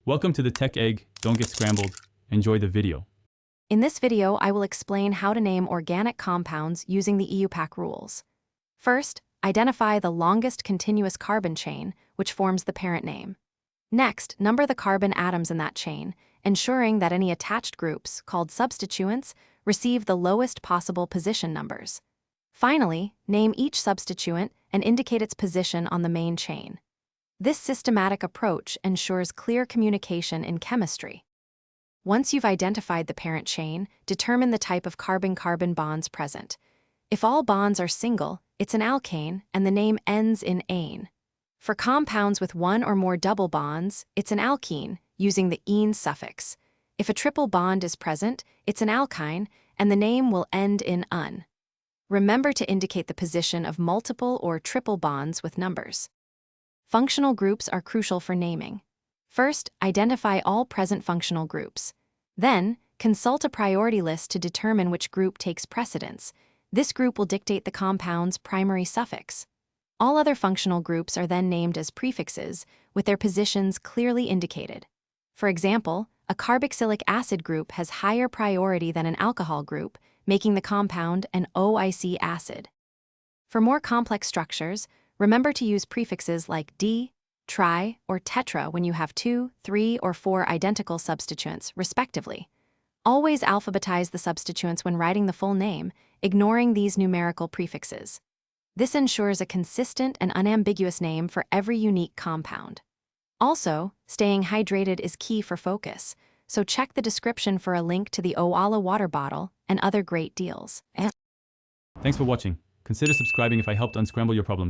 Welcome to the Tech Egg. Don't get scrambled. Enjoy the video. In this video, I will explain how to name organic compounds using the IUPAC rules. First, identify the longest continuous carbon chain, which forms the parent name. Next, number the carbon atoms in that chain, ensuring that any attached groups, called substituents, receive the lowest possible position numbers. Finally, name each substituent and indicate its position on the main chain. This systematic approach ensures clear communication in chemistry. Once you've identified the parent chain, determine the type of carbon-carbon bonds present. If all bonds are single, it's an alkane and the name ends in -ane. For compounds with one or more double bonds, it's an alkene, using the -ene suffix. If a triple bond is present, it's an alkyne, and the name will end in -un. Remember to indicate the position of multiple or triple bonds with numbers. Functional groups are crucial for naming. First, identify all present functional groups. Then, consult a priority list to determine which group takes precedence. This group will dictate the compound's primary suffix. All other functional groups are then named as prefixes, with their positions clearly indicated. For example, a carboxylic acid group has higher priority than an alcohol group, making the compound an OIC acid. For more complex structures, remember to use prefixes like di, tri, or tetra when you have 2, 3, or 4 identical substituents, respectively. Always alphabetize the substituents when writing the full name, ignoring these numerical prefixes. This ensures a consistent and unambiguous name for every unique compound. Also, staying hydrated is key for focus, so check the description for a link to the Oala water bottle and other great deals. Thanks for watching. Consider subscribing if I helped unscramble your problems.